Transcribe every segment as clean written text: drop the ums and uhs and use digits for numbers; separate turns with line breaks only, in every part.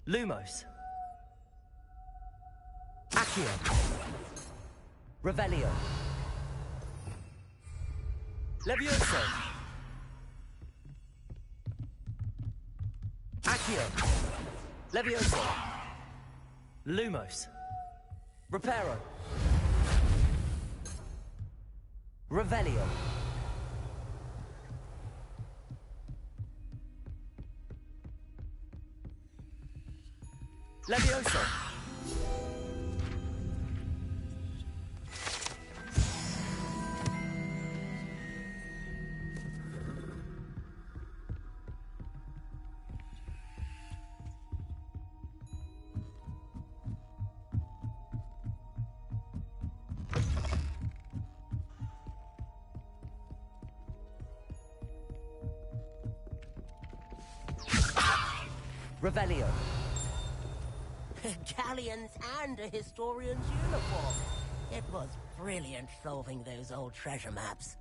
Lumos. Accio. Revelio. Levioso. Accio. Levioso. Lumos. Reparo. Revelio. Levioso. Revelio.
Galleons and a historian's uniform. It was brilliant solving those old treasure maps.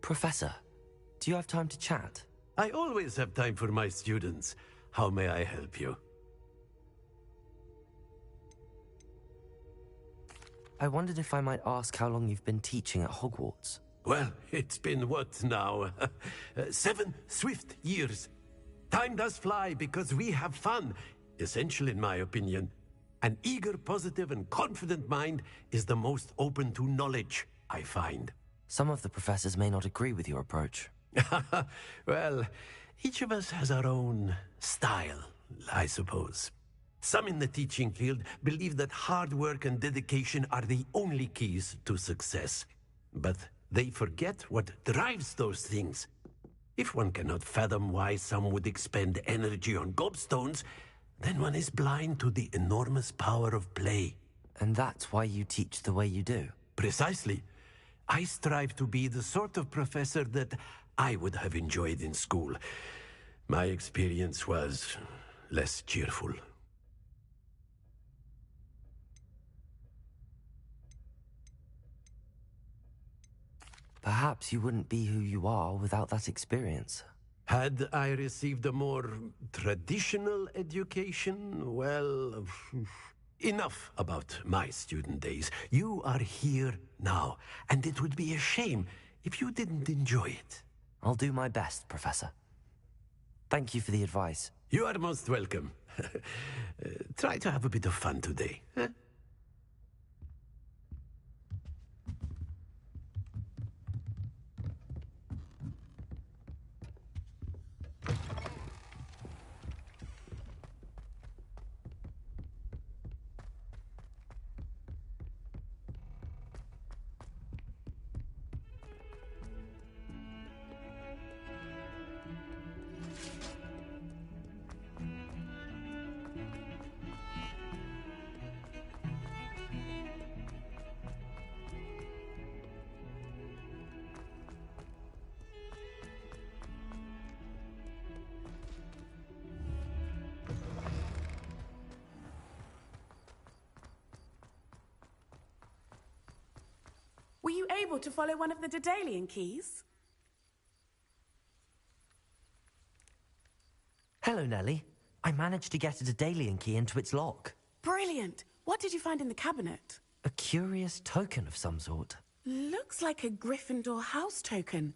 Professor, do you have time to chat?
I always have time for my students. How may I help you?
I wondered if I might ask how long you've been teaching at Hogwarts.
Well, it's been what now? 7 swift years. Time does fly because we have fun. Essential in my opinion. An eager, positive, and confident mind is the most open to knowledge, I find.
Some of the professors may not agree with your approach.
Well, each of us has our own style, I suppose. Some in the teaching field believe that hard work and dedication are the only keys to success. But they forget what drives those things. If one cannot fathom why some would expend energy on gobstones, then one is blind to the enormous power of play.
And that's why you teach the way you do?
Precisely. I strive to be the sort of professor that I would have enjoyed in school. My experience was less cheerful.
Perhaps you wouldn't be who you are without that experience.
Had I received a more traditional education, well, enough about my student days. You are here now, and it would be a shame if you didn't enjoy it.
I'll do my best, Professor. Thank you for the advice.
You are most welcome. Try to have a bit of fun today, huh?
Were you able to follow one of the Daedalian keys?
Hello, Nellie. I managed to get a Daedalian key into its lock.
Brilliant! What did you find in the cabinet?
A curious token of some sort.
Looks like a Gryffindor house token.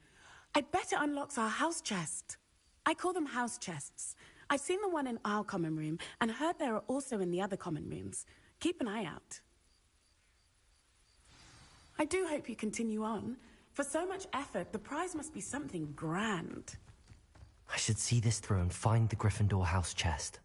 I bet it unlocks our house chest. I call them house chests. I've seen the one in our common room and heard there are also in the other common rooms. Keep an eye out. I do hope you continue on. For so much effort, the prize must be something grand.
I should see this through and find the Gryffindor house chest.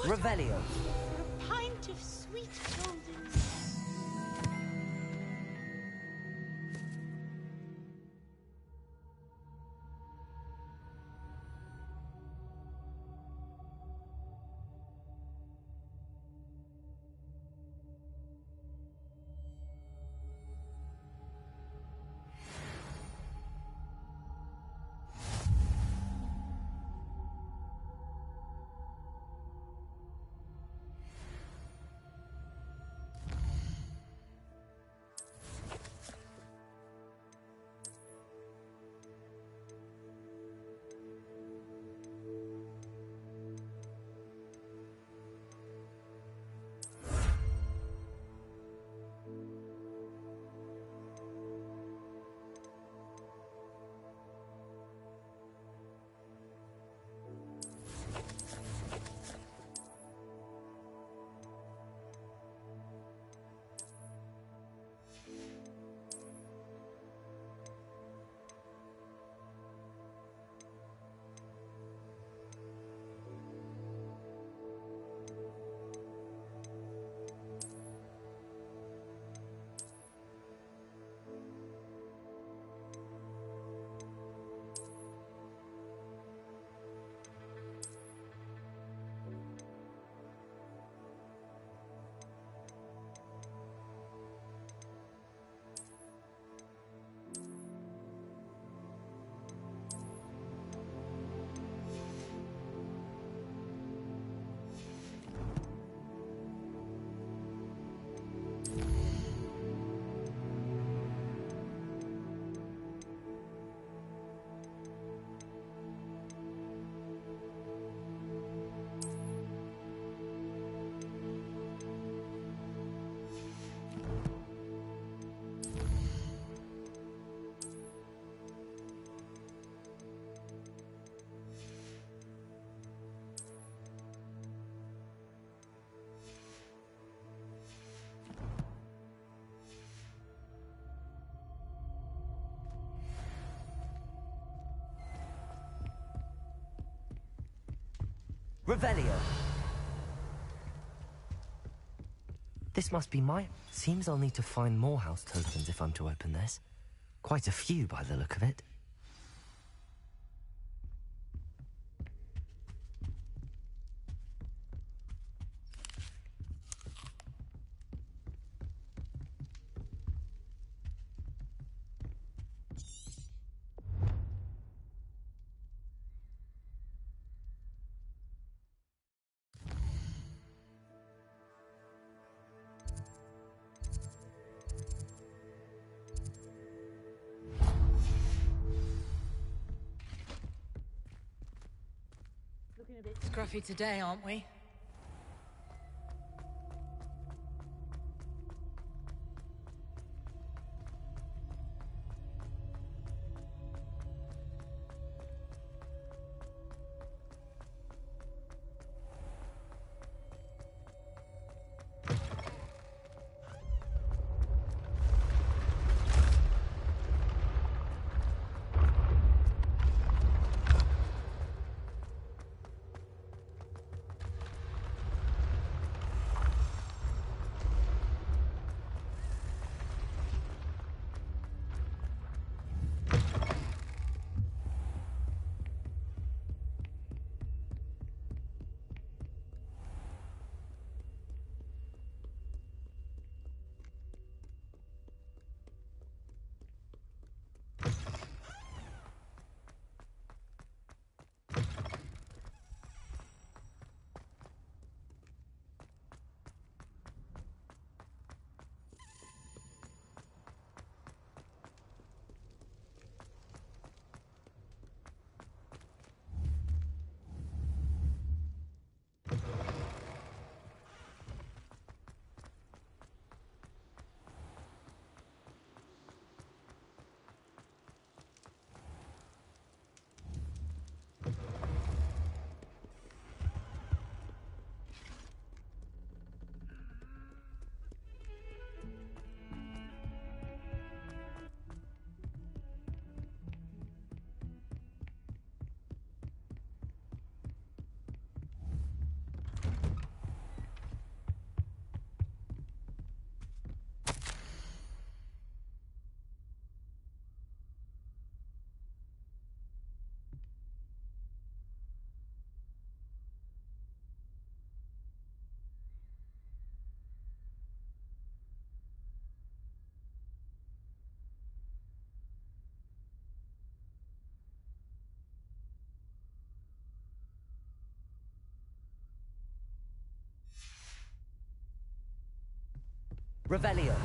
Revelio.
For a pint of sweet golden.
Revelio. This must be my... Seems I'll need to find more house tokens if I'm to open this. Quite a few by the look of it.
Looking a bit scruffy today, aren't we?
Revelio.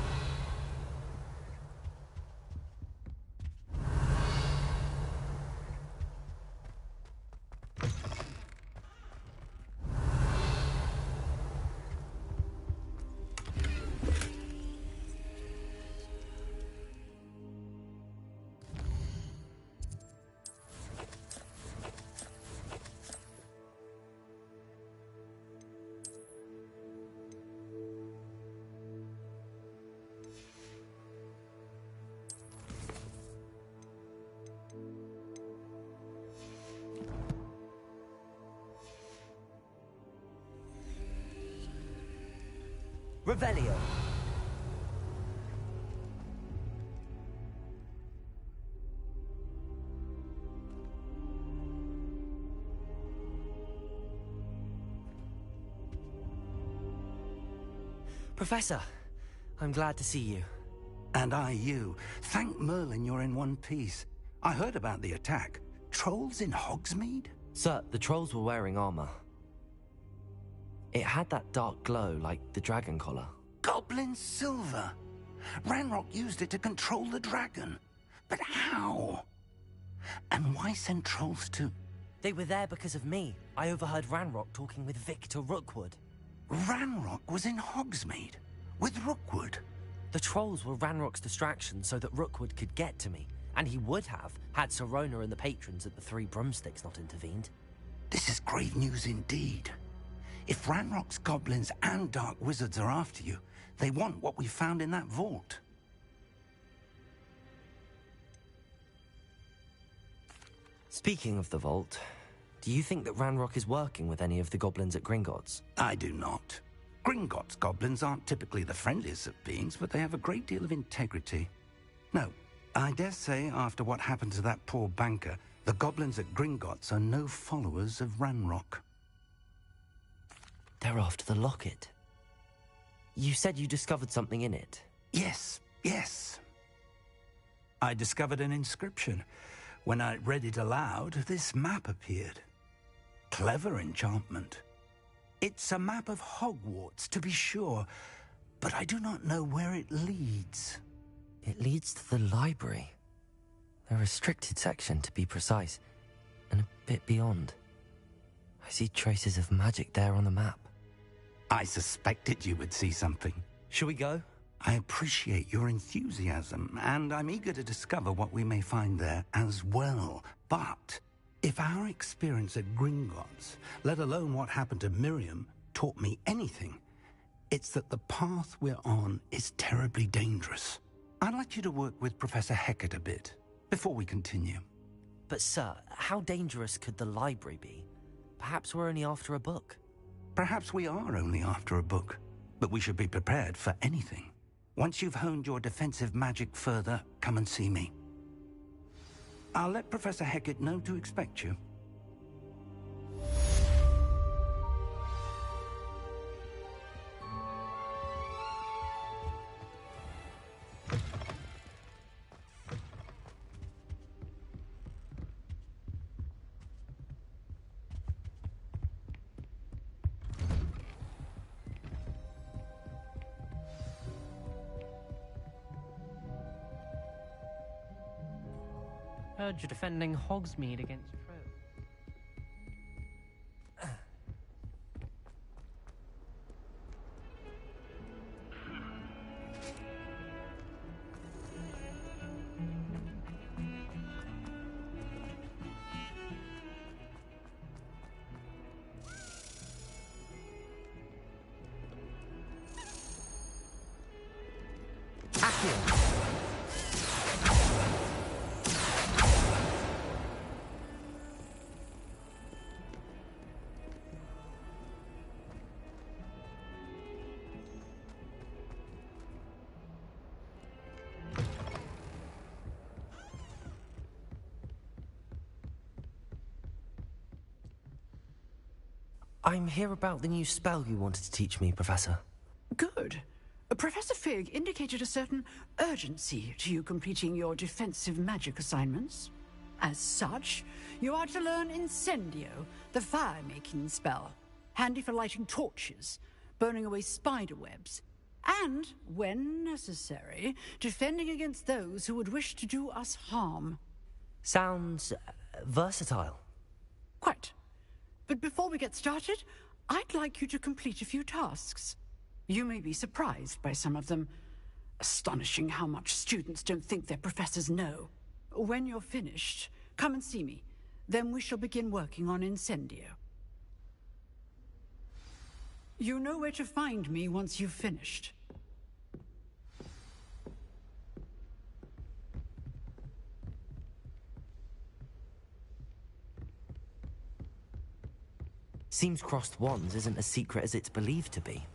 Revelio. Professor, I'm glad to see you.
And I you. Thank Merlin you're in one piece. I heard about the attack. Trolls in Hogsmeade?
Sir, the trolls were wearing armor. It had that dark glow like the dragon collar.
Goblin silver. Ranrock used it to control the dragon. But how? And why send trolls to...
They were there because of me. I overheard Ranrock talking with Victor Rookwood.
Ranrock was in Hogsmeade? With Rookwood?
The trolls were Ranrock's distraction so that Rookwood could get to me. And he would have, had Sirona and the patrons at the Three Broomsticks not intervened.
This is grave news indeed. If Ranrock's goblins and dark wizards are after you, they want what we found in that vault.
Speaking of the vault, do you think that Ranrock is working with any of the goblins at Gringotts?
I do not. Gringotts goblins aren't typically the friendliest of beings, but they have a great deal of integrity. No, I dare say after what happened to that poor banker, the goblins at Gringotts are no followers of Ranrock.
They're after the locket. You said you discovered something in it.
Yes. I discovered an inscription. When I read it aloud, this map appeared. Clever enchantment. It's a map of Hogwarts, to be sure, but I do not know where it leads.
It leads to the library. A restricted section, to be precise, and a bit beyond. I see traces of magic there on the map.
I suspected you would see something.
Shall we go?
I appreciate your enthusiasm, and I'm eager to discover what we may find there as well. But if our experience at Gringotts, let alone what happened to Miriam, taught me anything, it's that the path we're on is terribly dangerous. I'd like you to work with Professor Hecat a bit before we continue.
But sir, how dangerous could the library be? Perhaps we're only after a book.
Perhaps we are only after a book, but we should be prepared for anything. Once you've honed your defensive magic further, come and see me. I'll let Professor Hecat know to expect you.
Heard you're defending Hogsmeade against trolls.
I'm here about the new spell you wanted to teach me, Professor.
Good. Professor Fig indicated a certain urgency to you completing your defensive magic assignments. As such, you are to learn Incendio, the fire-making spell, handy for lighting torches, burning away spider webs, and, when necessary, defending against those who would wish to do us harm.
Sounds versatile.
Quite. But before we get started, I'd like you to complete a few tasks. You may be surprised by some of them. Astonishing how much students don't think their professors know. When you're finished, come and see me. Then we shall begin working on Incendio. You know where to find me once you've finished.
Seems crossed wands isn't as secret as it's believed to be.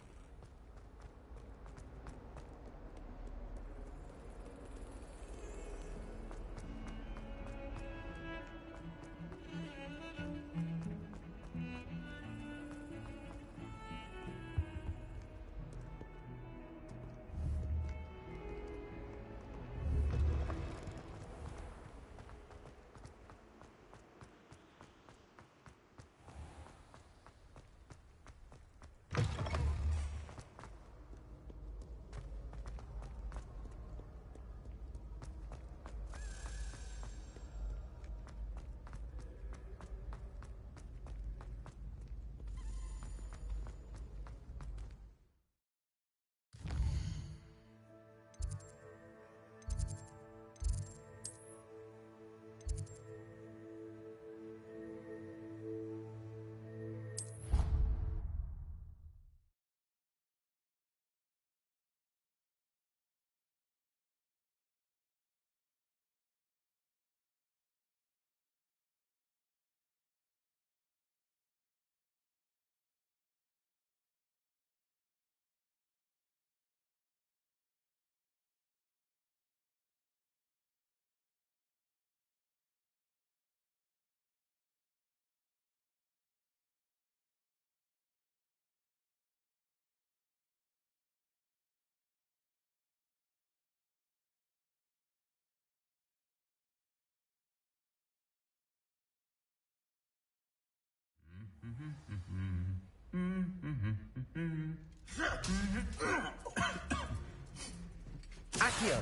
Accio,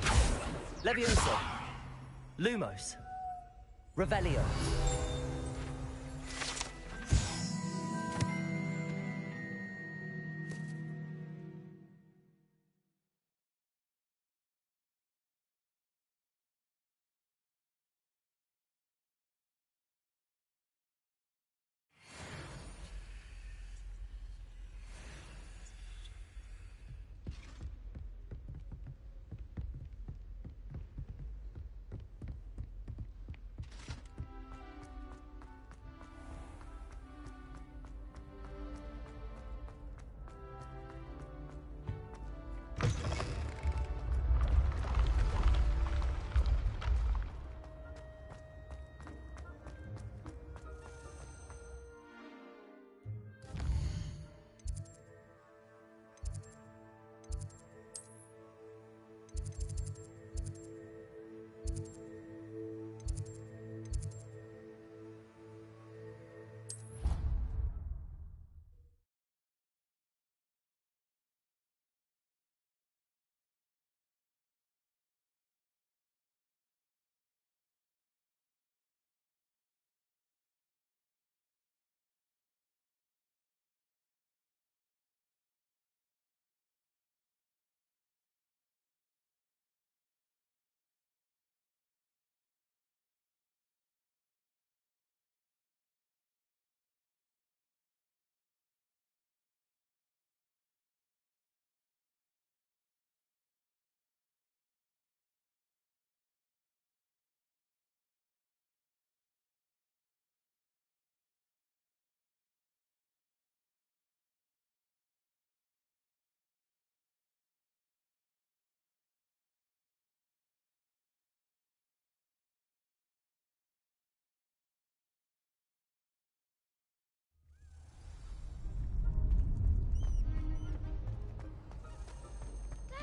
Levioso, Lumos, Revelio.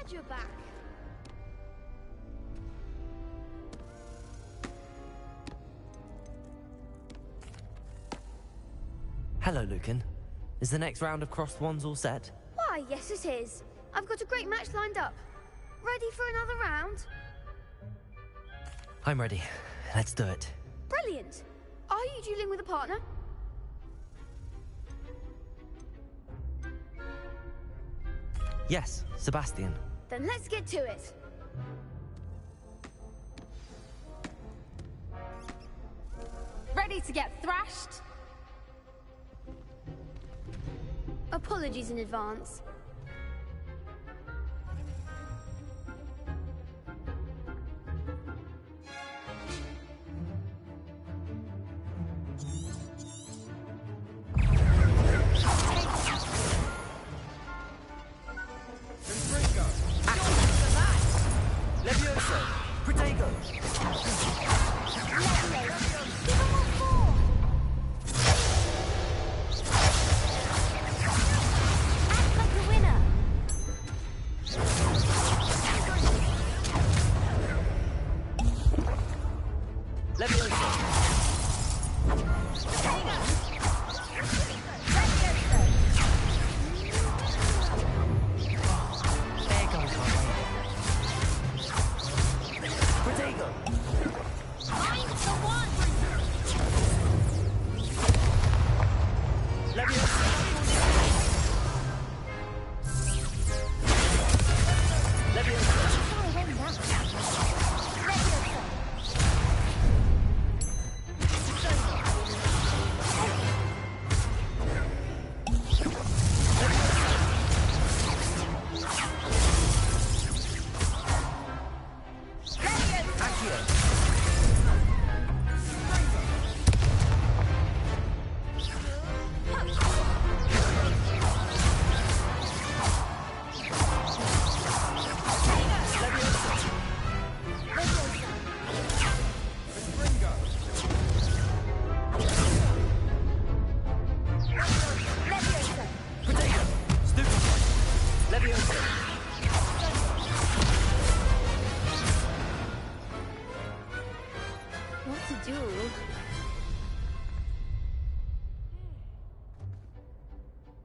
Glad you're back.
Hello, Lucan. Is the next round of crossed wands all set?
Why, yes it is. I've got a great match lined up. Ready for another round?
I'm ready. Let's do it.
Brilliant. Are you dueling with a partner?
Yes, Sebastian.
Then let's get to it. Ready to get thrashed? Apologies in advance.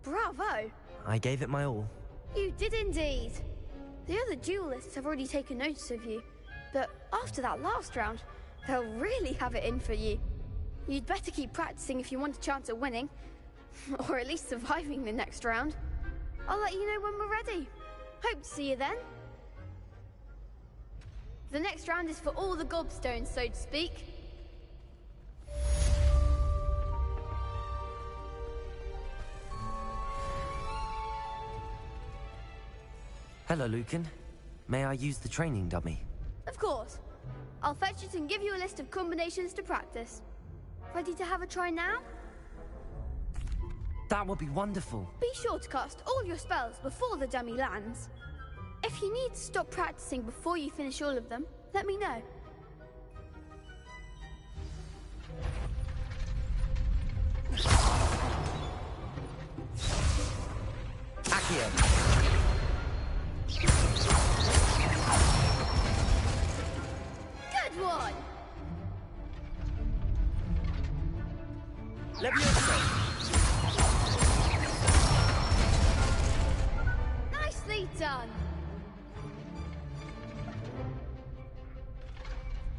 Bravo!
I gave it my all.
You did indeed. The other duelists have already taken notice of you, but after that last round, they'll really have it in for you. You'd better keep practicing if you want a chance at winning, or at least surviving the next round. I'll let you know when we're ready. Hope to see you then. The next round is for all the gobstones, so to speak.
Hello, Lucan. May I use the training dummy?
Of course. I'll fetch it and give you a list of combinations to practice. Ready to have a try now?
That would be wonderful.
Be sure to cast all your spells before the dummy lands. If you need to stop practicing before you finish all of them, let me know.
Accio.
Good one! Nicely done!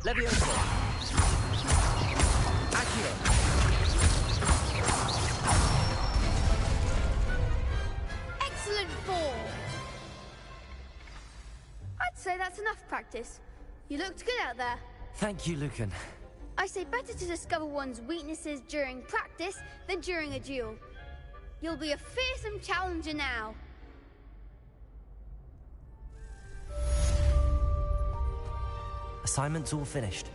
Levioso. Accio.
Excellent form! I'd say that's enough practice. You looked good out there.
Thank you, Lucan.
I say better to discover one's weaknesses during practice than during a duel. You'll be a fearsome challenger now.
Assignment's all finished.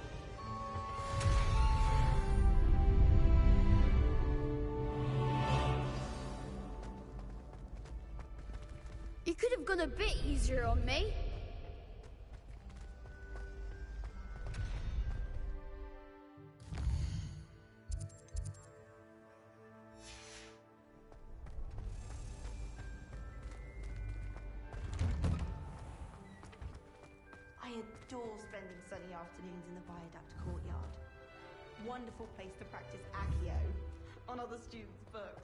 You could have gone a bit easier on me.
I adore spending sunny afternoons in the Viaduct courtyard. Wonderful place to practice Accio on other students' books.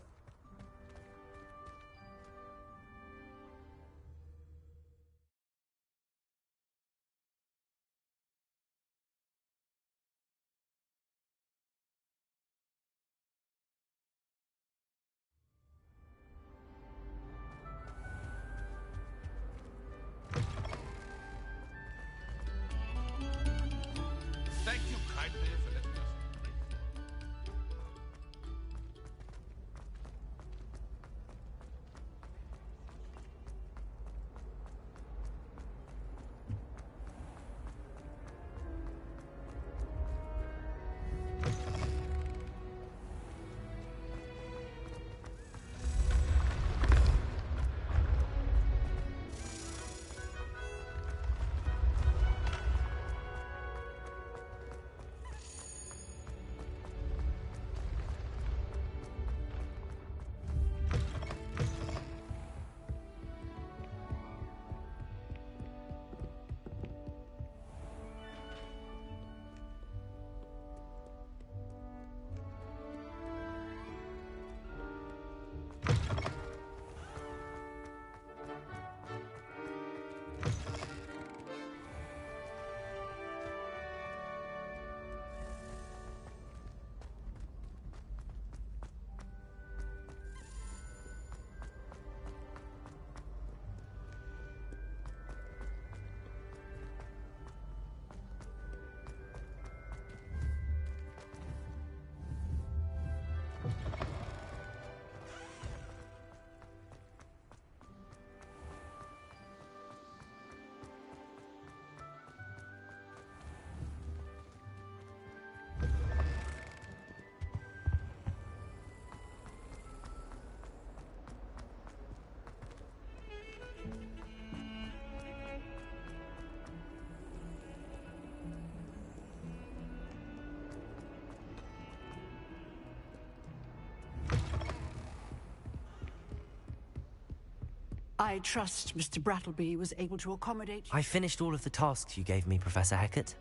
I trust Mr. Brattleby was able to accommodate...
I finished all of the tasks you gave me, Professor Hecat.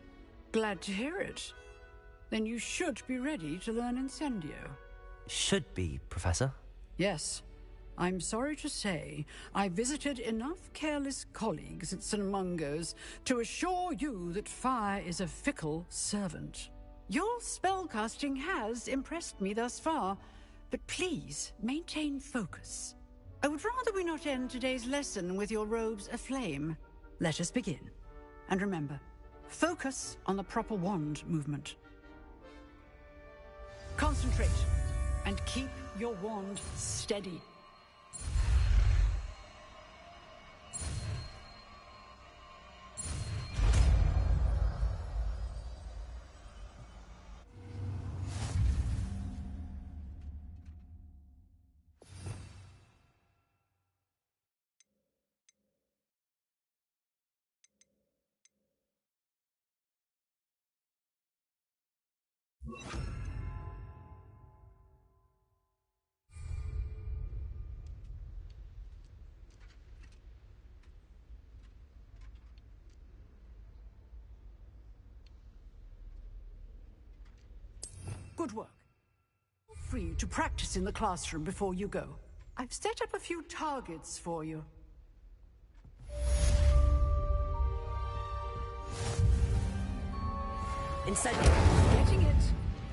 Glad to hear it. Then you should be ready to learn Incendio.
Should be, Professor.
Yes. I'm sorry to say, I visited enough careless colleagues at St. Mungo's to assure you that fire is a fickle servant. Your spellcasting has impressed me thus far, but please maintain focus. I would rather we not end today's lesson with your robes aflame. Let us begin. And remember, focus on the proper wand movement. Concentrate, and keep your wand steady. Good work. Feel free to practice in the classroom before you go. I've set up a few targets for you.
Incendio!
Getting it.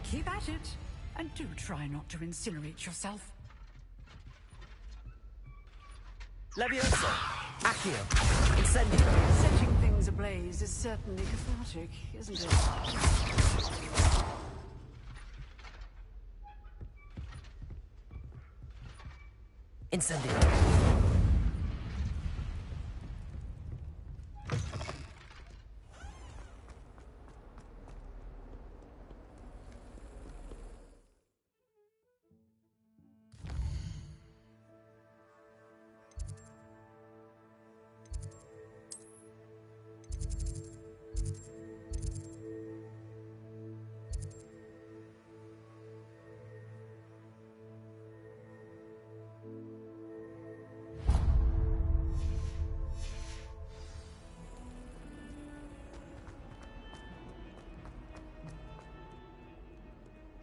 Keep at it. And do try not to incinerate yourself.
Levioso! Accio! Incendio!
Setting things ablaze is certainly cathartic, isn't it?
Incendio!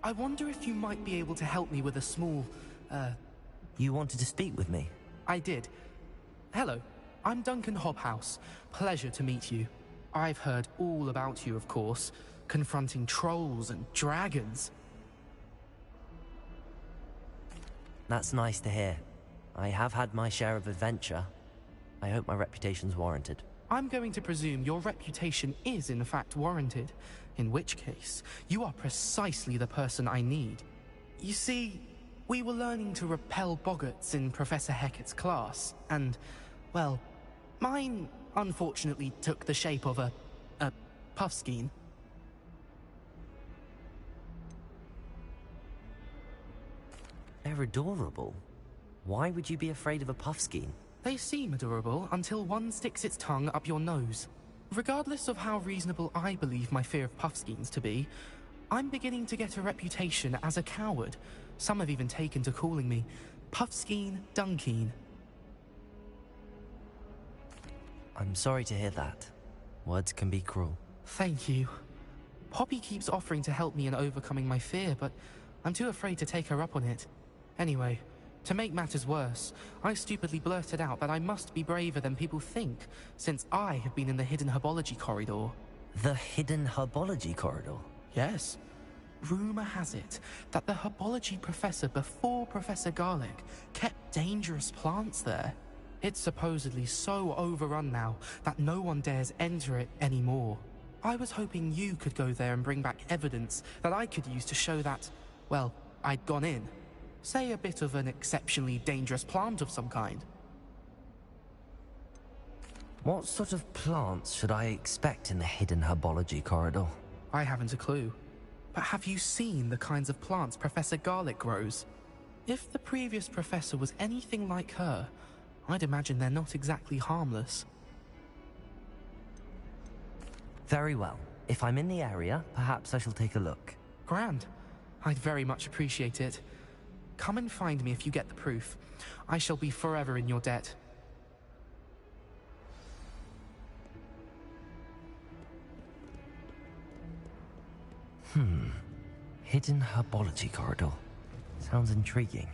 I wonder if you might be able to help me with a small,
You wanted to speak with me?
I did. Hello, I'm Duncan Hobhouse. Pleasure to meet you. I've heard all about you, of course, confronting trolls and dragons.
That's nice to hear. I have had my share of adventure. I hope my reputation's warranted.
I'm going to presume your reputation is in fact warranted, in which case, you are precisely the person I need. You see, we were learning to repel boggarts in Professor Hecat's class, and, well, mine unfortunately took the shape of a puffskein.
They're adorable. Why would you be afraid of a puffskein?
They seem adorable until one sticks its tongue up your nose. Regardless of how reasonable I believe my fear of puffskeins to be, I'm beginning to get a reputation as a coward. Some have even taken to calling me Puffskein Dunkeen.
I'm sorry to hear that. Words can be cruel.
Thank you. Poppy keeps offering to help me in overcoming my fear, but I'm too afraid to take her up on it. Anyway, to make matters worse, I stupidly blurted out that I must be braver than people think, since I have been in the hidden herbology corridor.
The hidden herbology corridor?
Yes. Rumor has it that the herbology professor before Professor Garlic kept dangerous plants there. It's supposedly so overrun now that no one dares enter it anymore. I was hoping you could go there and bring back evidence that I could use to show that, well, I'd gone in. Say a bit of an exceptionally dangerous plant of some kind.
What sort of plants should I expect in the hidden herbology corridor?
I haven't a clue. But have you seen the kinds of plants Professor Garlic grows? If the previous professor was anything like her, I'd imagine they're not exactly harmless.
Very well. If I'm in the area, perhaps I shall take a look.
Grand. I'd very much appreciate it. Come and find me if you get the proof. I shall be forever in your debt.
Hidden herbology corridor. Sounds intriguing.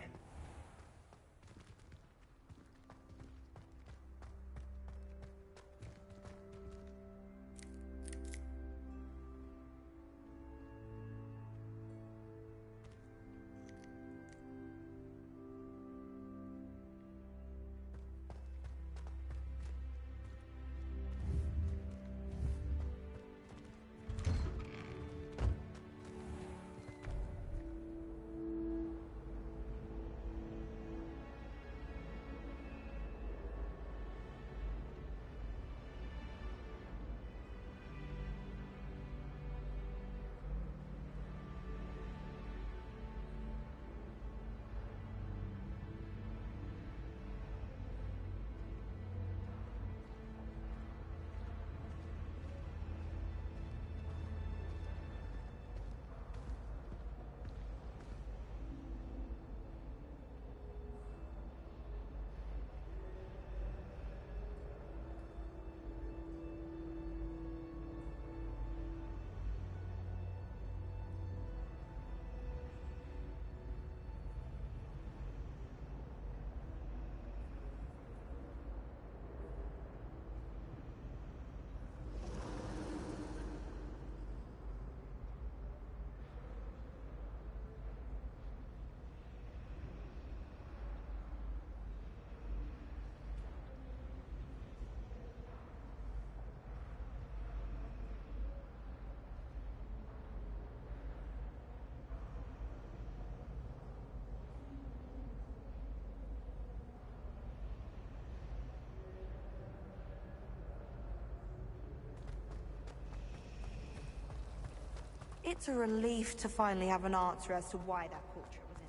It's a relief to finally have an answer as to why that portrait was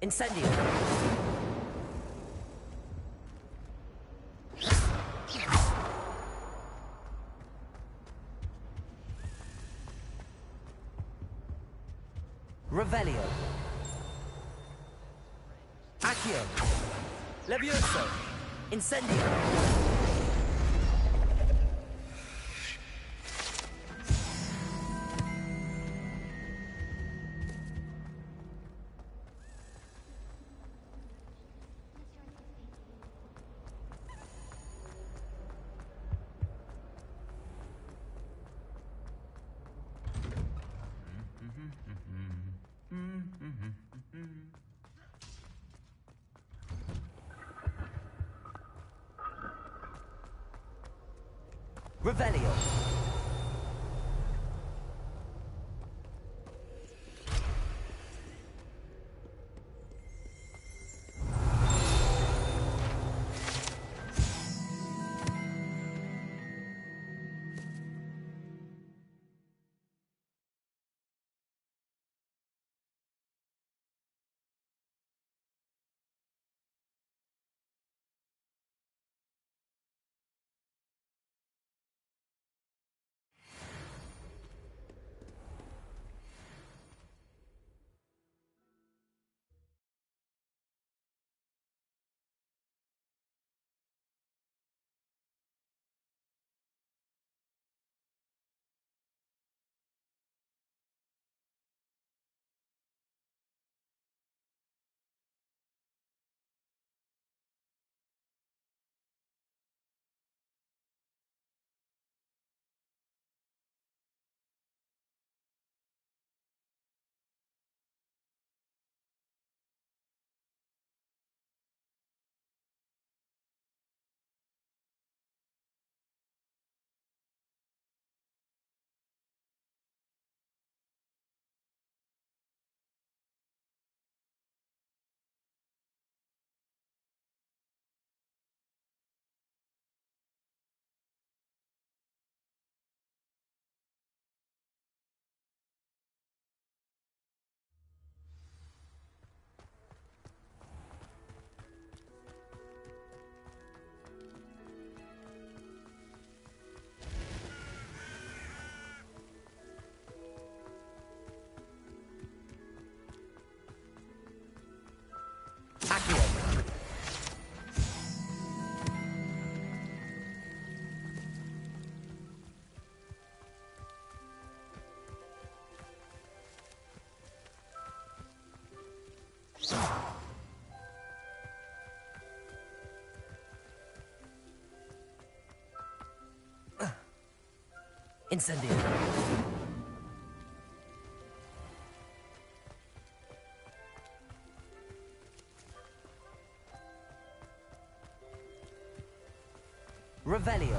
in.
Incendio. Revelio. Accio. Levioso. Incendio. Revelio.
Incendio. Revelio.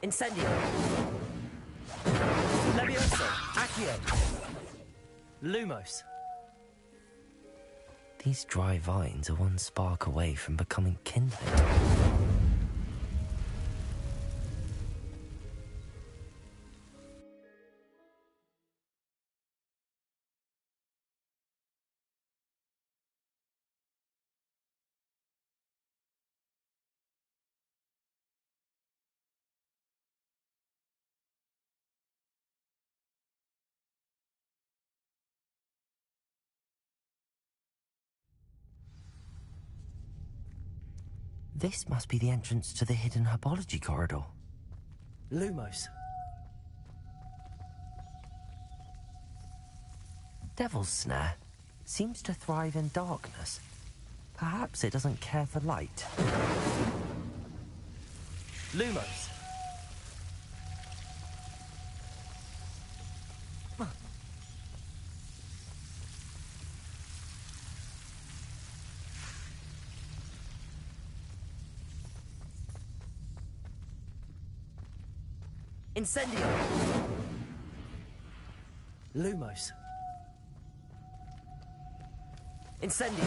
Incendio. Levioso. Accio. Lumos. These dry vines are one spark away from becoming kindling. This must be the entrance to the hidden herbology corridor. Lumos. Devil's Snare seems to thrive in darkness. Perhaps it doesn't care for light. Lumos. Incendio. Lumos. Incendio.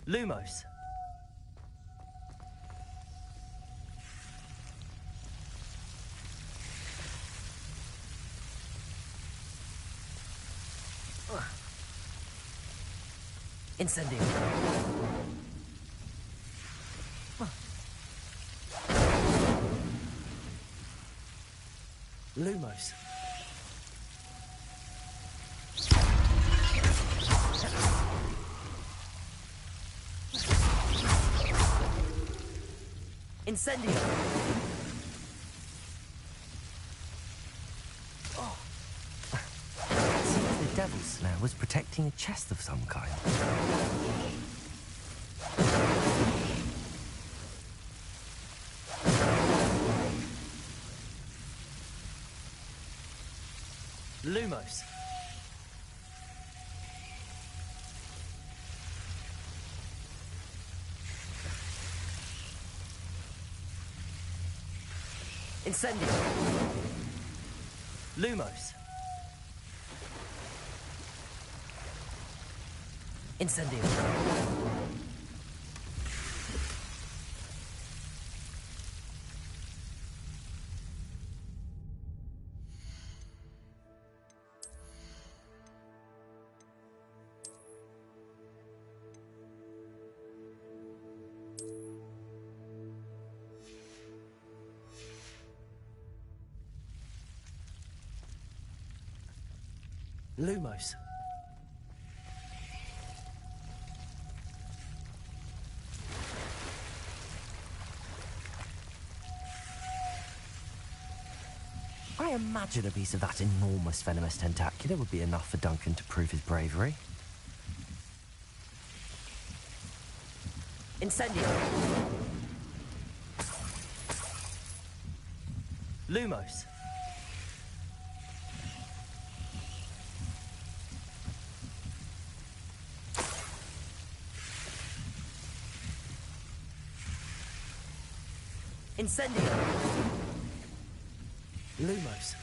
Lumos. Incendio. Lumos. Incendio. Oh. Seems the Devil's Snare was protecting a chest of some kind. Lumos. Incendio. Lumos. Incendio.
Lumos.
I imagine a piece of that enormous venomous tentacular would be enough for Duncan to prove his bravery.
Incendio. Lumos. Incendio. Lumos.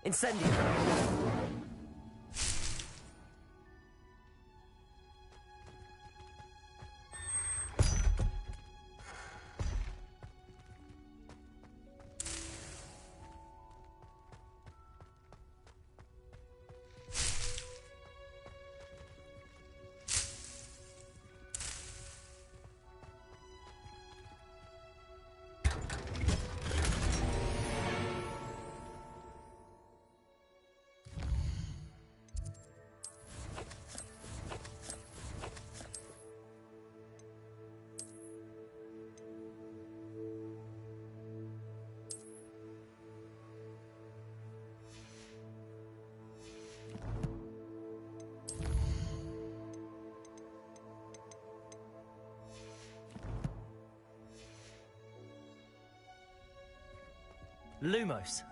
Incendio. Lumos.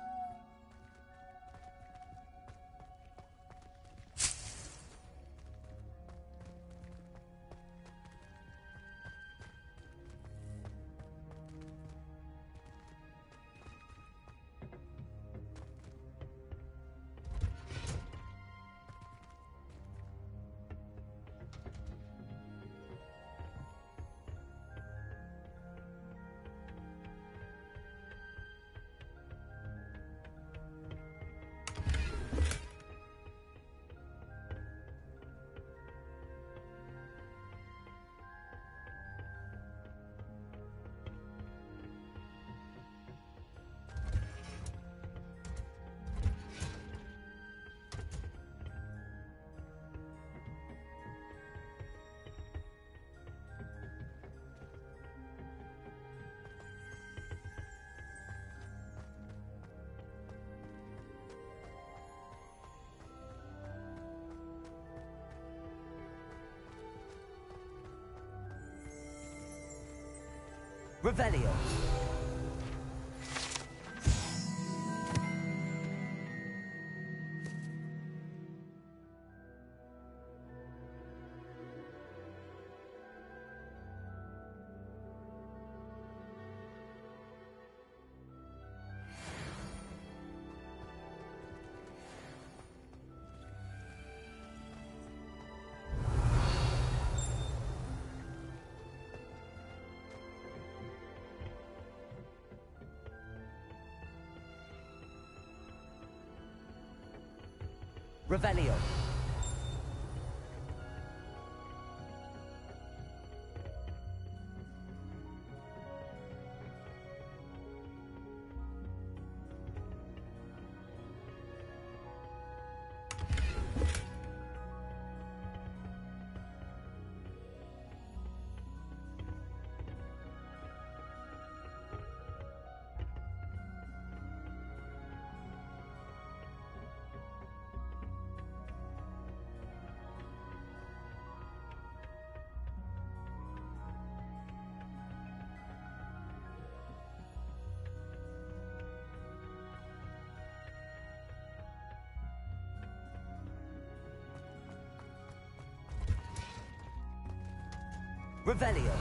Revelio. Revelio. Revelio.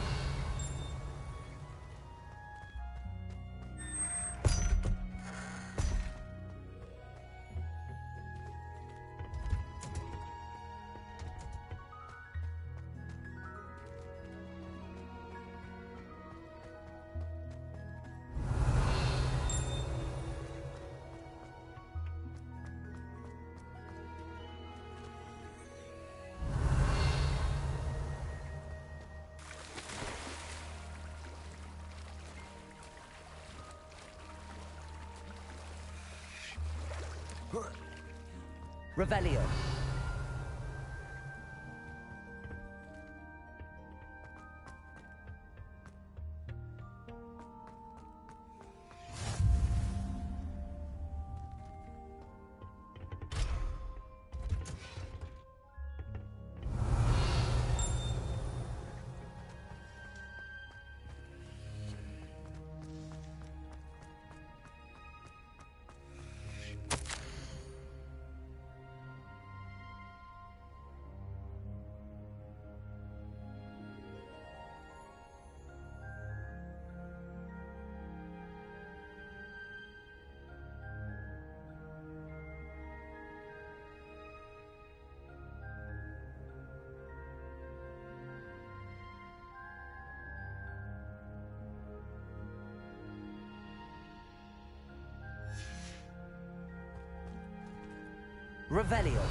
Revelio. Revelio.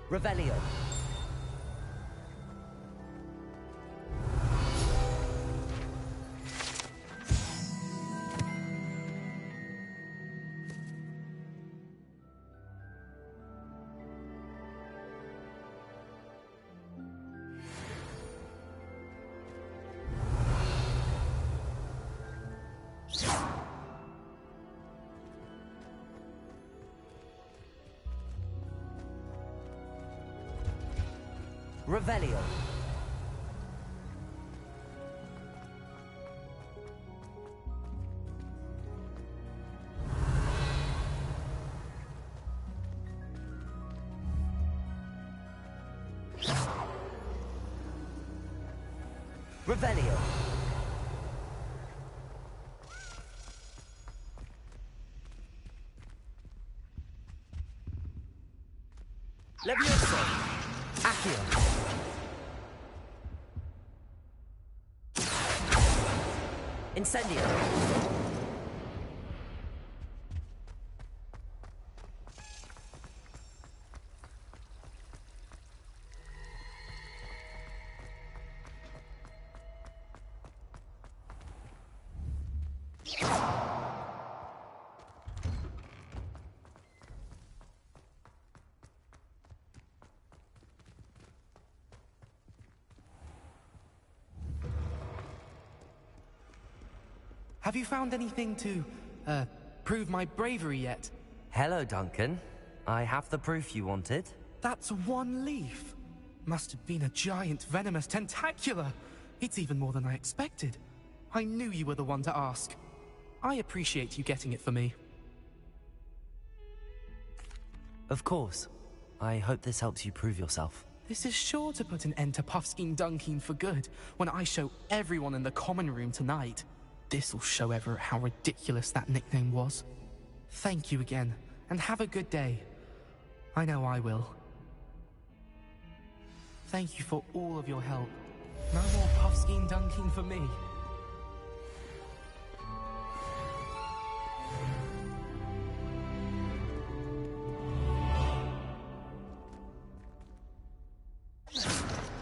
Revelio. Revelio. Revelio. Levioso. Accio. Incendio.
Have you found anything to, prove my bravery yet?
Hello, Duncan. I have the proof you wanted.
That's one leaf. Must have been a giant venomous tentacula. It's even more than I expected. I knew you were the one to ask. I appreciate you getting it for me.
Of course. I hope this helps you prove yourself.
This is sure to put an end to Puffskein Dunkeen for good when I show everyone in the common room tonight. This'll show Everett how ridiculous that nickname was. Thank you again, and have a good day. I know I will. Thank you for all of your help. No more Puffskein Dunkeen for me.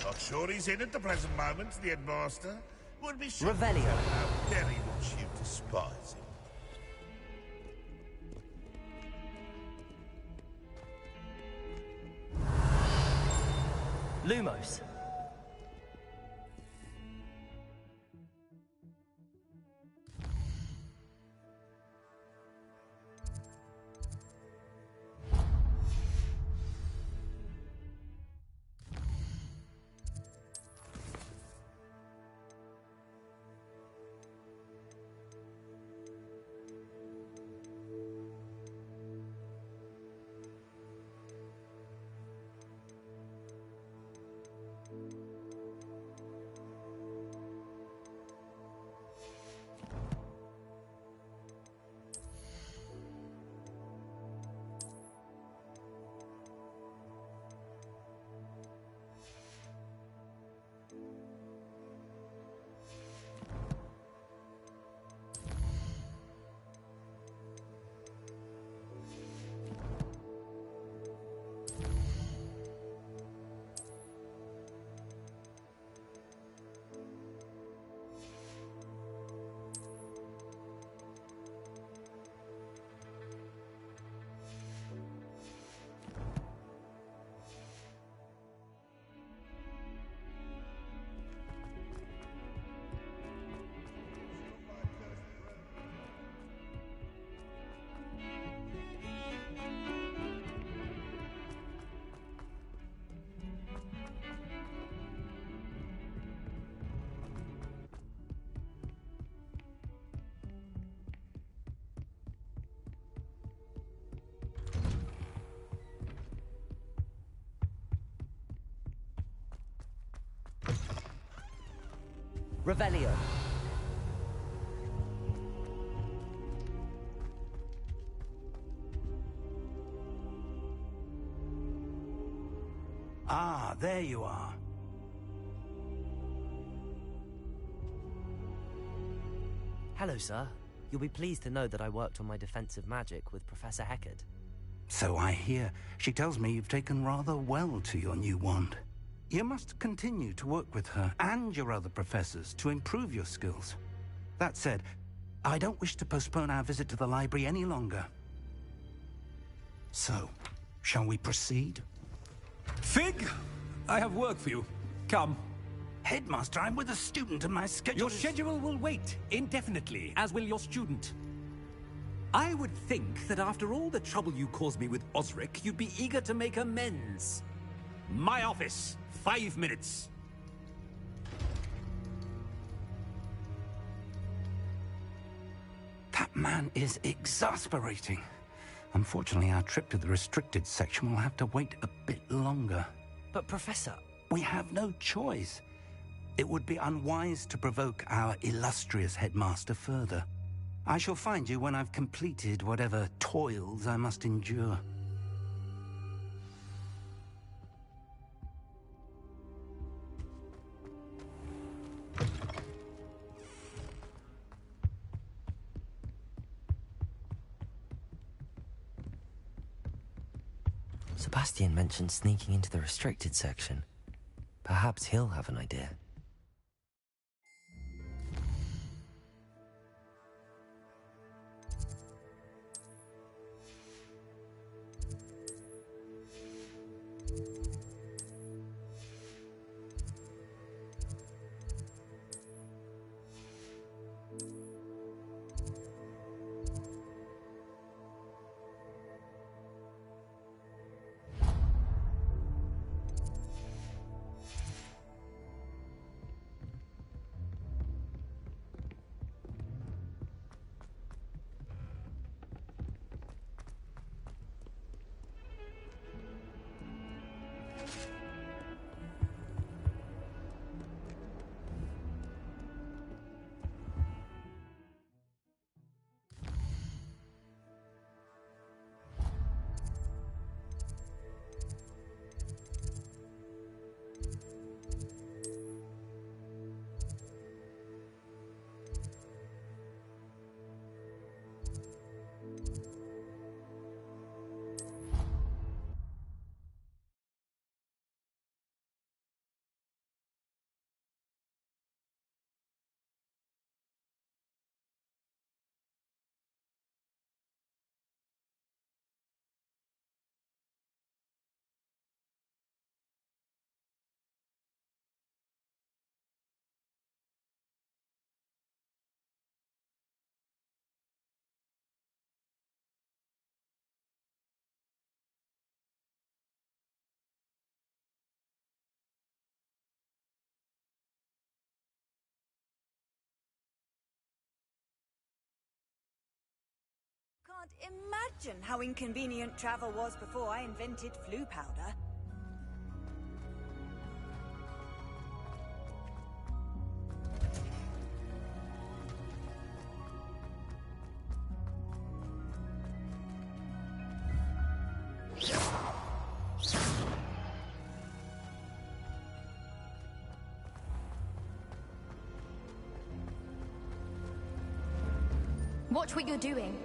Not sure he's in at the present moment, the headmaster. Would be sure
Revelio.
how very much you despise him.
Lumos. Revelio.
Ah, there you are.
Hello, sir. You'll be pleased to know that I worked on my defensive magic with Professor Heckard.
So I hear. She tells me you've taken rather well to your new wand. You must continue to work with her and your other professors to improve your skills. That said, I don't wish to postpone our visit to the library any longer. So, shall we proceed?
Fig, I have work for you. Come.
Headmaster, I'm with a student and my schedule
Your schedule will wait indefinitely, as will your student. I would think that after all the trouble you caused me with Osric, you'd be eager to make amends. My office, 5 minutes.
That man is exasperating. Unfortunately, our trip to the restricted section will have to wait a bit longer.
But, Professor...
We have no choice. It would be unwise to provoke our illustrious headmaster further. I shall find you when I've completed whatever toils I must endure.
Sebastian mentioned sneaking into the restricted section. Perhaps he'll have an idea.
imagine how inconvenient travel was before I invented flu powder.
Watch what you're doing.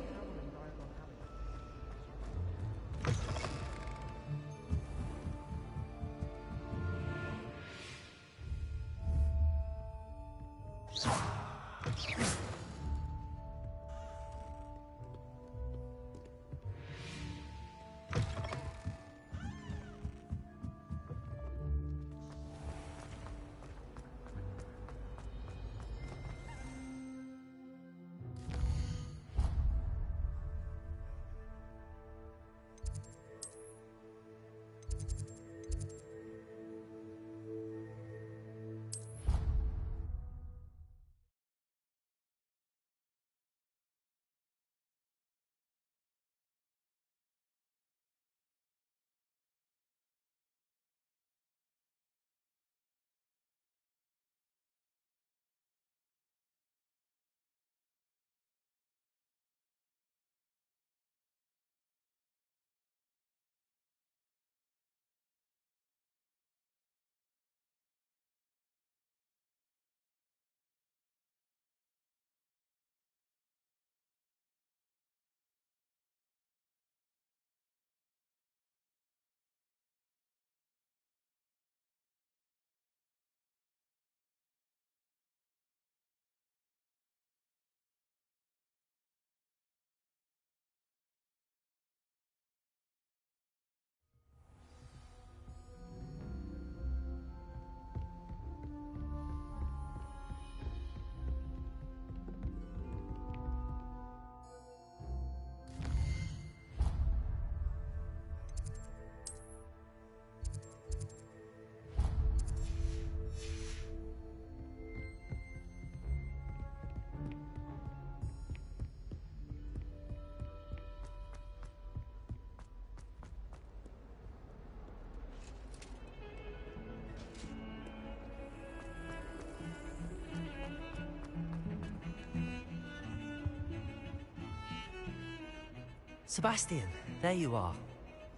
Sebastian, there you are.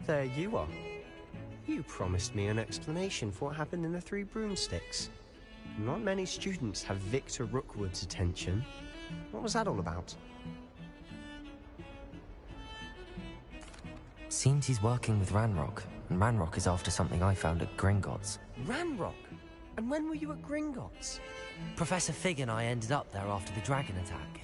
There you are. You promised me an explanation for what happened in the Three Broomsticks. Not many students have Victor Rookwood's attention. What was that all about?
Seems he's working with Ranrock, and Ranrock is after something I found at Gringotts.
Ranrock? And when were you at Gringotts? Professor Fig and I ended up there after the dragon attack.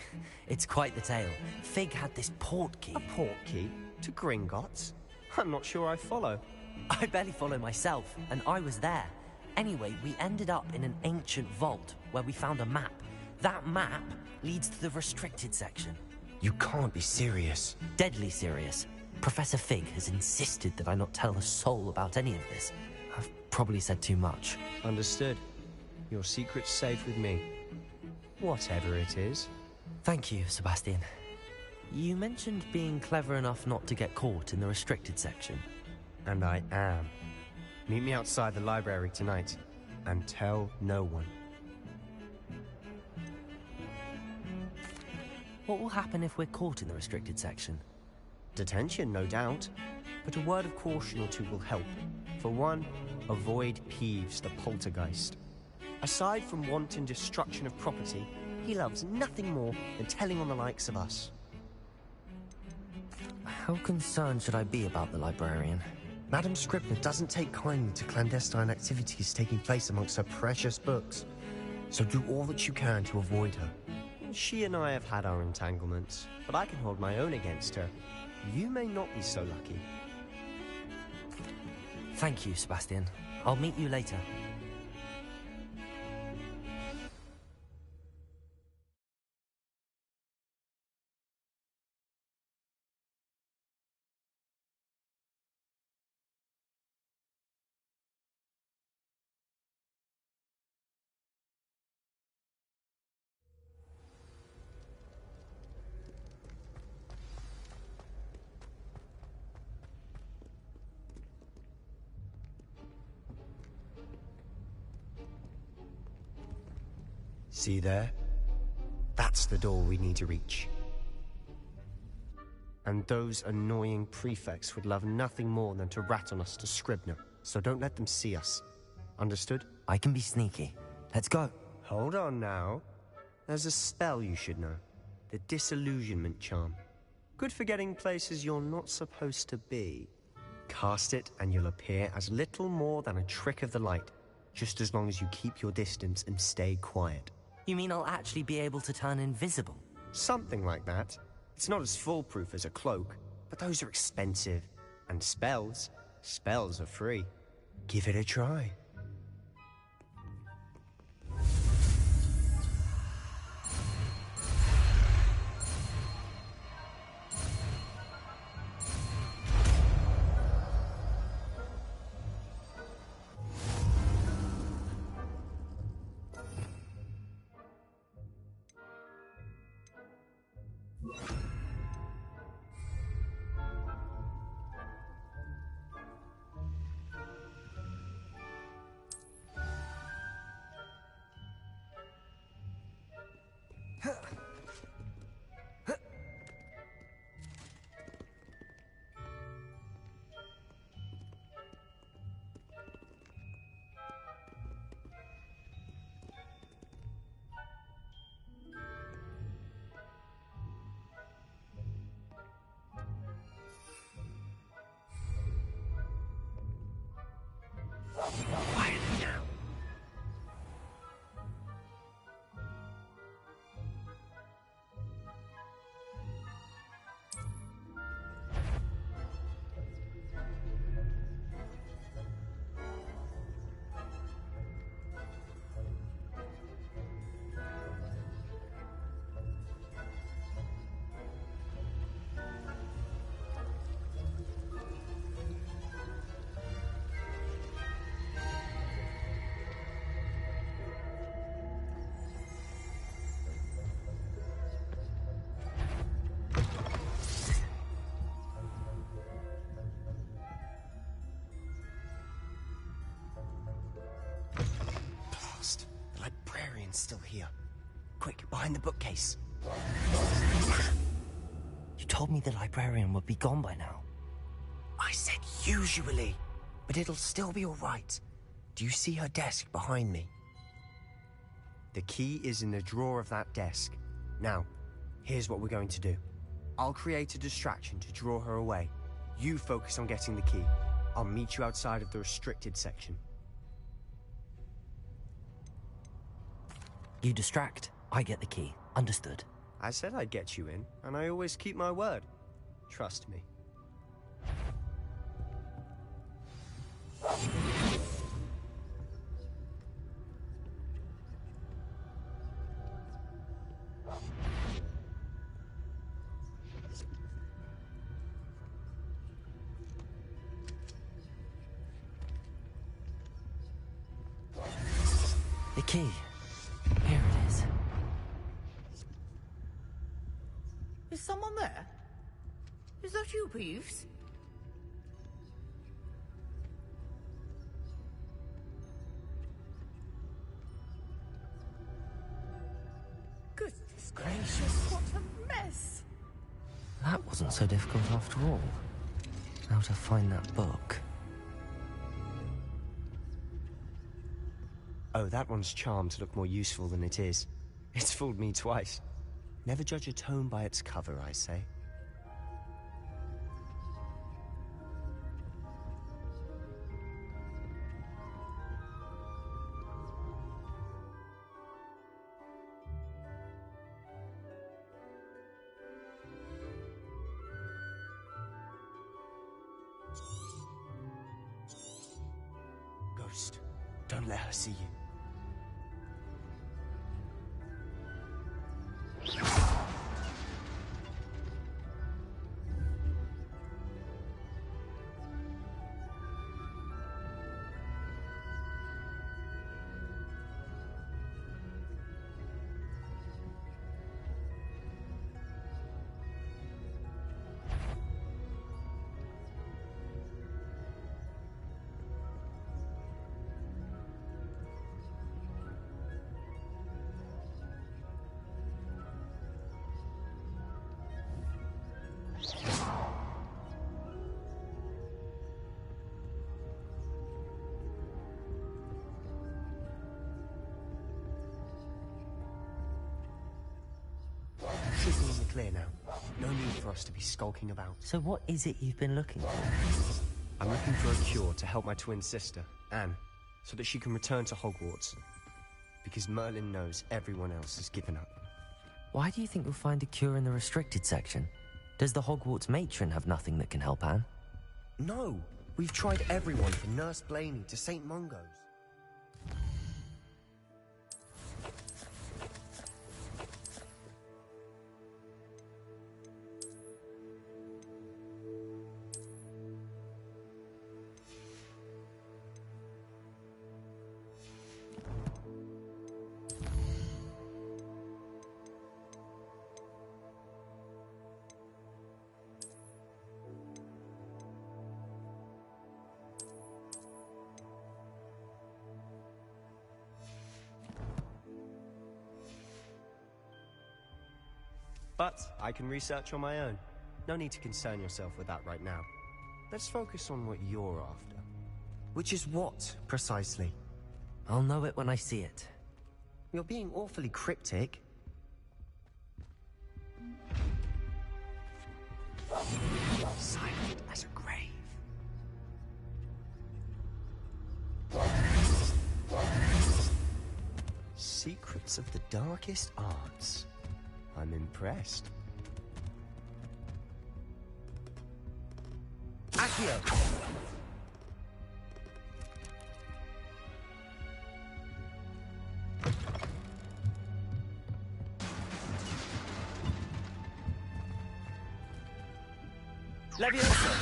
It's quite the tale. Fig had this port key.
A port key? To Gringotts? I'm not sure I follow.
I barely follow myself, and I was there. Anyway, we ended up in an ancient vault where we found a map. That map leads to the restricted section.
You can't be serious.
Deadly serious. Professor Fig has insisted that I not tell a soul about any of this. I've probably said too much.
Understood. Your secret's safe with me. Whatever it is.
Thank you, Sebastian. You mentioned being clever enough not to get caught in the restricted section.
And I am. Meet me outside the library tonight, and tell no one.
What will happen if we're caught in the restricted section?
Detention, no doubt. But a word of caution or two will help. For one, avoid Peeves the poltergeist. Aside from wanton destruction of property, he loves nothing more than telling on the likes of us.
How concerned should I be about the librarian?
Madam Scribner doesn't take kindly to clandestine activities taking place amongst her precious books. So do all that you can to avoid her. She and I have had our entanglements, but I can hold my own against her. You may not be so lucky.
Thank you, Sebastian. I'll meet you later.
See there? That's the door we need to reach. And those annoying prefects would love nothing more than to rat on us to Scribner, so don't let them see us. Understood?
I can be sneaky. Let's go.
Hold on now. There's a spell you should know. The Disillusionment Charm. Good for getting places you're not supposed to be. Cast it and you'll appear as little more than a trick of the light, just as long as you keep your distance and stay quiet.
You mean I'll actually be able to turn invisible?
Something like that. It's not as foolproof as a cloak, but those are expensive. And spells are free. Give it a try.
Quietly now.
The librarian's still here. Quick, behind the bookcase.
You told me the librarian would be gone by now.
I said usually, but it'll still be all right. Do you see her desk behind me? The key is in the drawer of that desk. Now, here's what we're going to do. I'll create a distraction to draw her away. You focus on getting the key. I'll meet you outside of the restricted section.
You distract, I get the key. Understood.
I said I'd get you in, and I always keep my word. Trust me.
The key. Here it is.
Is someone there? Is that you, Peeves? Goodness gracious, what a mess!
That wasn't so difficult after all. How to find that book.
Oh, that one's charmed to look more useful than it is. It's fooled me twice. Never judge a tome by its cover, I say. Ghost, don't let her see you. She's in the clear now. No need for us to be skulking about.
So what is it you've been looking for?
I'm looking for a cure to help my twin sister, Anne, so that she can return to Hogwarts. Because Merlin knows everyone else has given up.
Why do you think you'll find a cure in the restricted section? Does the Hogwarts matron have nothing that can help Anne?
No! We've tried everyone from Nurse Blaney to St. Mungo's. But I can research on my own. No need to concern yourself with that right now. Let's focus on what you're after.
Which is what, precisely? I'll know it when I see it.
You're being awfully cryptic.
Silent as a grave.
Secrets of the darkest arts. I'm impressed.
Accio! Leviosa!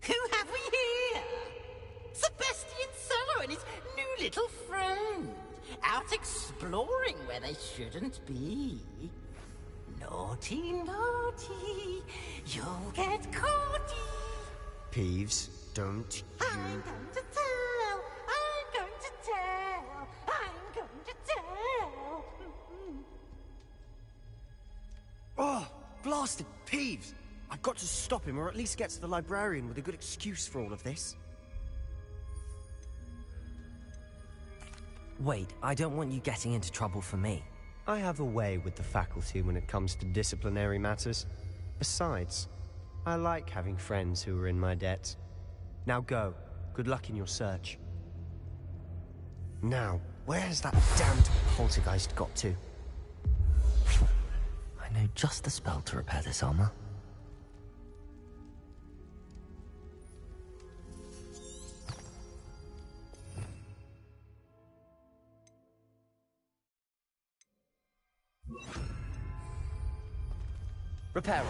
Who have we here? Sebastian Cello and his new little friend. Out exploring where they shouldn't be. Naughty, naughty, you'll get caughty.
Peeves, don't you...
I'm going to tell, I'm going to tell, I'm going to tell.
Oh, blasted Peeves! I've got to stop him, or at least get to the librarian with a good excuse for all of this.
Wait, I don't want you getting into trouble for me.
I have a way with the faculty when it comes to disciplinary matters. Besides, I like having friends who are in my debt. Now go. Good luck in your search. Now, where has that damned poltergeist got to?
I know just the spell to repair this armor.
Reparo.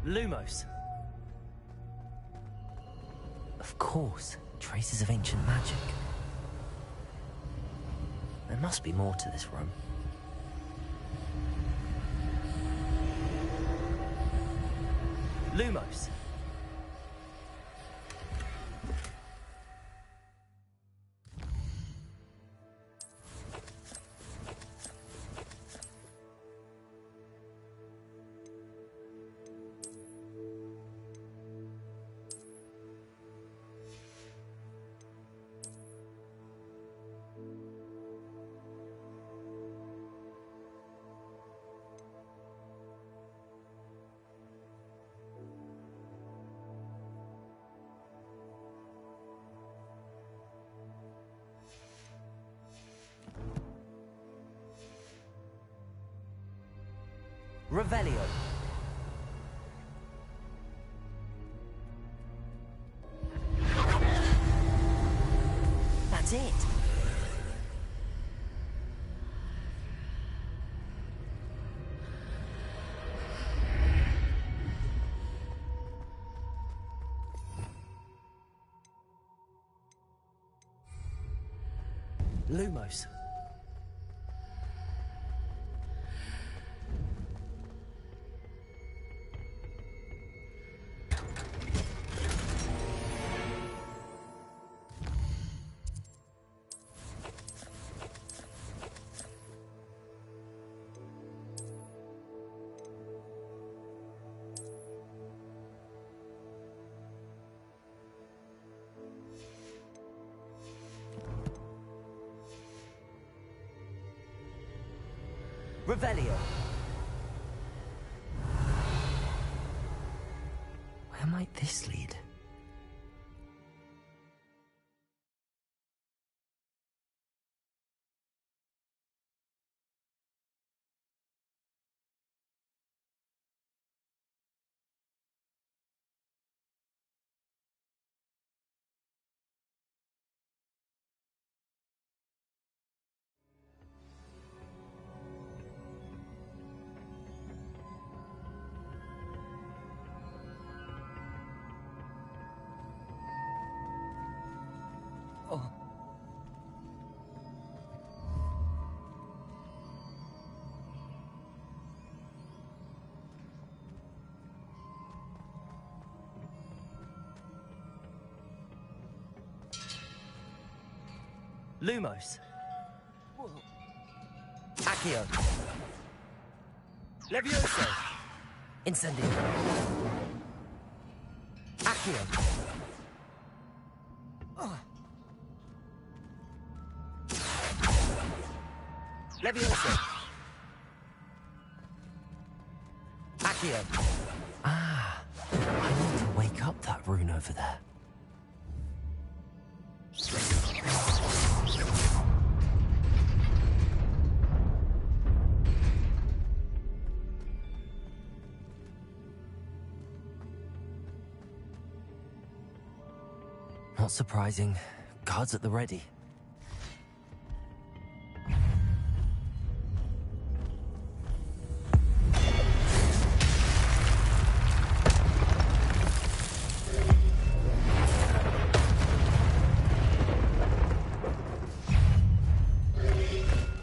Lumos.
Of course, traces of ancient magic. There must be more to this room.
Lumos. Revelio. That's it. Lumos. Revelio.
Where might this lead?
Oh. Lumos. Accio. Levioso. Incendio. Accio. Levioso. Accio.
Ah, I need to wake up that rune over there. Not surprising. Guards at the ready.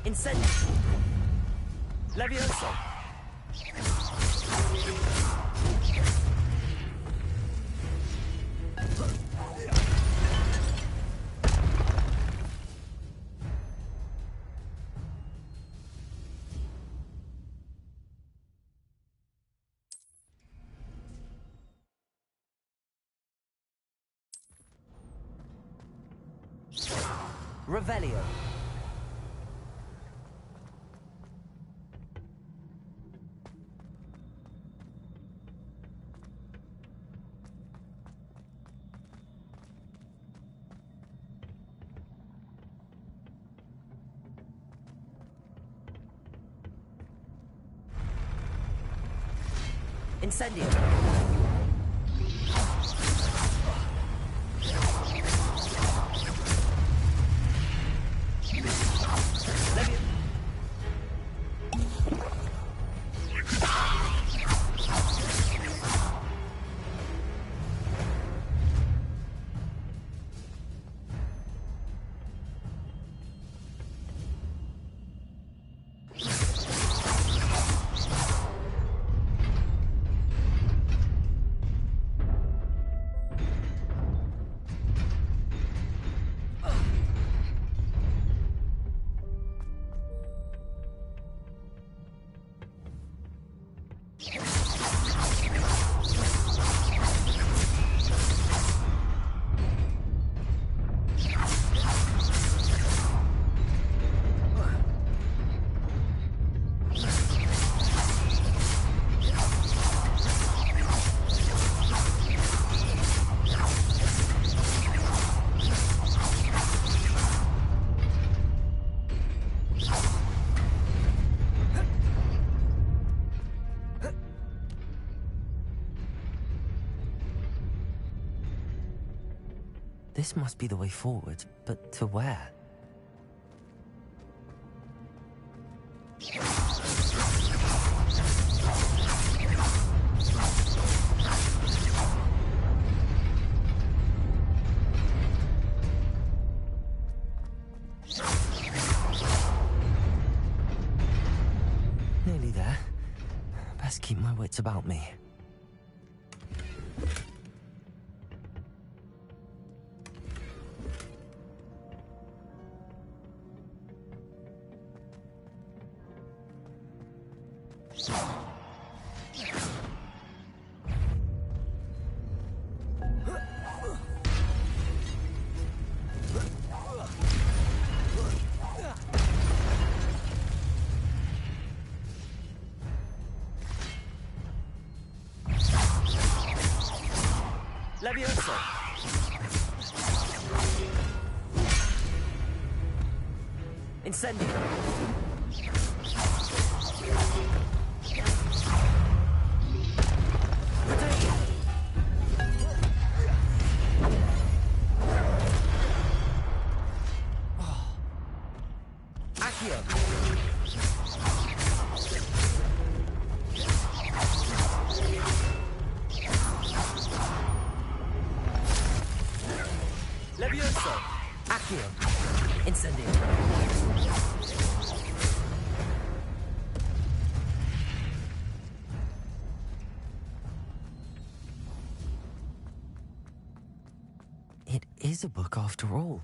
Incendio. Levioso. Revelio. Incendio. Levio.
This must be the way forward, but to where? Nearly there. Best keep my wits about me.
Levioso! Incendio! Accio! Levioso! Accio! Incendio!
It is a book after all.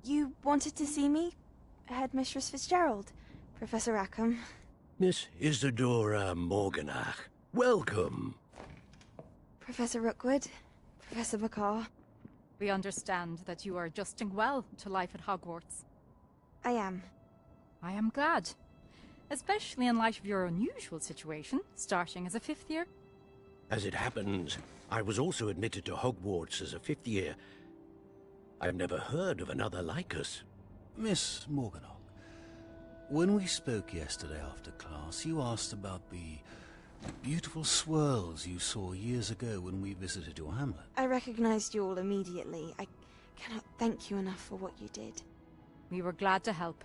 You wanted to see me? Headmistress Fitzgerald, Professor Rackham.
Miss Isadora Morganach, welcome.
Professor Rookwood, Professor McCaw.
We understand that you are adjusting well to life at Hogwarts.
I am.
I am glad. Especially in light of your unusual situation, starting as a 5th year.
As it happens, I was also admitted to Hogwarts as a 5th year. I've never heard of another like us.
Miss Morganach, when we spoke yesterday after class, you asked about the beautiful swirls you saw years ago when we visited your hamlet.
I recognized you all immediately. I cannot thank you enough for what you did.
We were glad to help.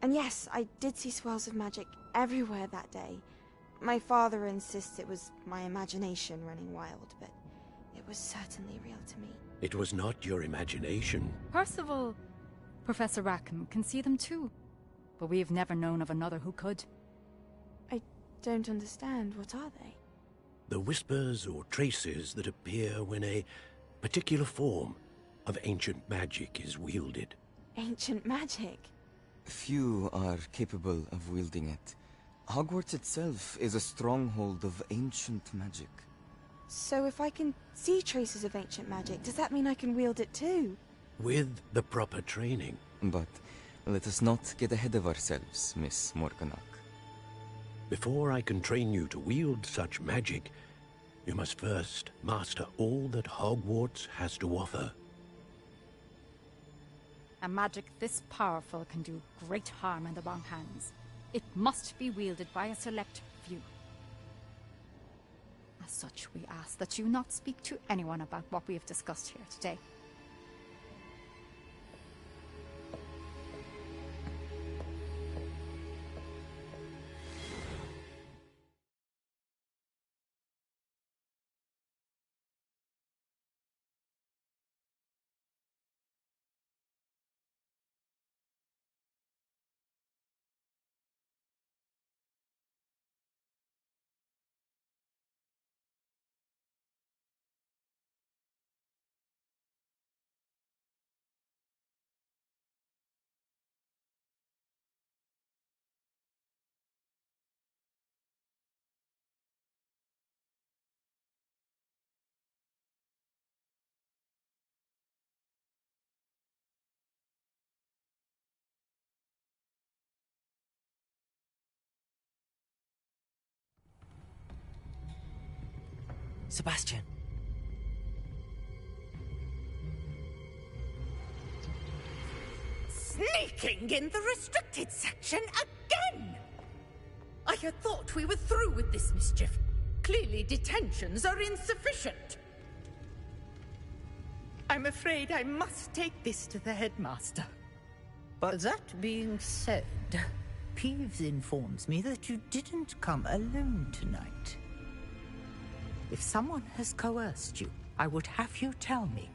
And yes, I did see swirls of magic everywhere that day. My father insists it was my imagination running wild, but it was certainly real to me.
It was not your imagination.
Percival, Professor Rackham can see them too. But we've never known of another who could.
I don't understand. What are they?
The whispers or traces that appear when a particular form of ancient magic is wielded.
Ancient magic?
Few are capable of wielding it. Hogwarts itself is a stronghold of ancient magic.
So if I can see traces of ancient magic, does that mean I can wield it too?
With the proper training.
But let us not get ahead of ourselves, Miss Morganach.
Before I can train you to wield such magic, you must first master all that Hogwarts has to offer.
A magic this powerful can do great harm in the wrong hands. It must be wielded by a select few. As such, we ask that you not speak to anyone about what we have discussed here today.
Sebastian.
Sneaking in the restricted section again! I had thought we were through with this mischief. Clearly detentions are insufficient. I'm afraid I must take this to the headmaster.
But that being said, Peeves informs me that you didn't come alone tonight. If someone has coerced you, I would have you tell me.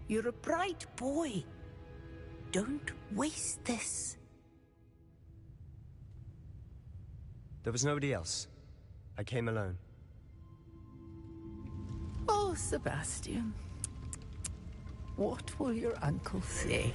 You're a bright boy. Don't waste this.
There was nobody else. I came alone.
Oh, Sebastian. What will your uncle say?